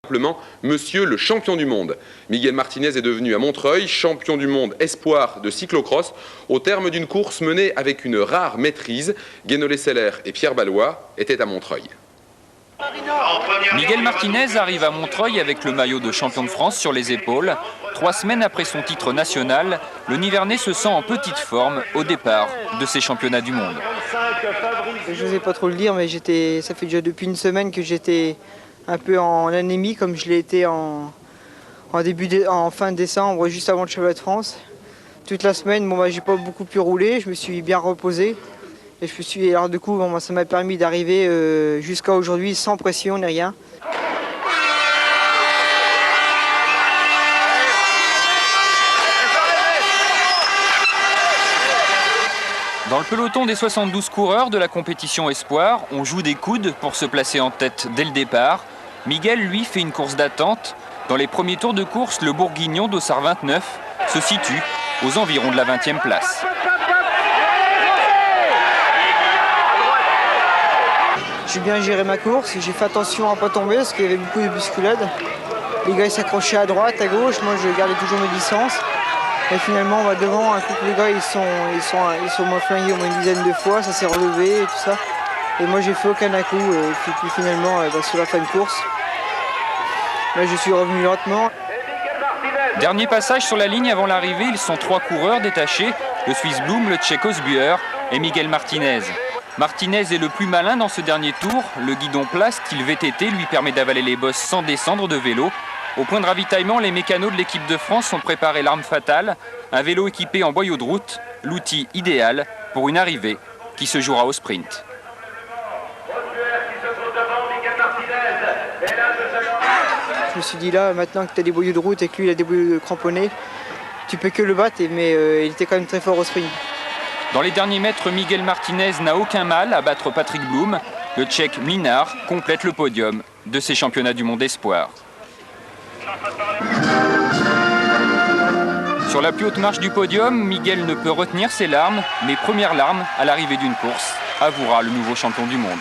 simplement Monsieur le champion du monde. Miguel Martinez est devenu à Montreuil champion du monde espoir de cyclocross au terme d'une course menée avec une rare maîtrise. Guénolé Seller et Pierre Ballois étaient à Montreuil. Miguel Martinez arrive à Montreuil avec le maillot de champion de France sur les épaules. 3 semaines après son titre national, le Nivernais se sent en petite forme au départ de ces championnats du monde. Je n'osais pas trop le dire, mais ça fait déjà depuis une semaine que j'étais un peu en anémie, comme je l'ai été en fin décembre, juste avant le championnat de France. Toute la semaine, j'ai pas beaucoup pu rouler, je me suis bien reposé. Et alors du coup, ça m'a permis d'arriver jusqu'à aujourd'hui sans pression ni rien. Dans le peloton des 72 coureurs de la compétition Espoir, on joue des coudes pour se placer en tête dès le départ. Miguel, lui, fait une course d'attente. Dans les premiers tours de course, le Bourguignon d'Ossard 29 se situe aux environs de la 20e place. J'ai bien géré ma course, j'ai fait attention à ne pas tomber parce qu'il y avait beaucoup de bousculades. Les gars s'accrochaient à droite, à gauche, moi je gardais toujours mes distances. Et finalement devant, un coup les gars ils sont moins flingués au moins une dizaine de fois, ça s'est relevé et tout ça. Et moi j'ai fait aucun coup et puis finalement sur la fin de course, là je suis revenu lentement. Dernier passage sur la ligne avant l'arrivée, ils sont 3 coureurs détachés, le Suisse Blum, le Tchèque Osbuer et Miguel Martinez. Martinez est le plus malin dans ce dernier tour. Le guidon plat style VTT lui permet d'avaler les bosses sans descendre de vélo. Au point de ravitaillement, les mécanos de l'équipe de France ont préparé l'arme fatale, un vélo équipé en boyau de route, l'outil idéal pour une arrivée qui se jouera au sprint. Je me suis dit là, maintenant que tu as des boyaux de route et que lui il a des boyaux cramponnés, tu peux que le battre, mais il était quand même très fort au sprint. Dans les derniers mètres, Miguel Martinez n'a aucun mal à battre Patrick Blum. Le Tchèque Mlinár complète le podium de ces championnats du monde espoir. Sur la plus haute marche du podium, Miguel ne peut retenir ses larmes, mais première larme à l'arrivée d'une course, avouera le nouveau champion du monde.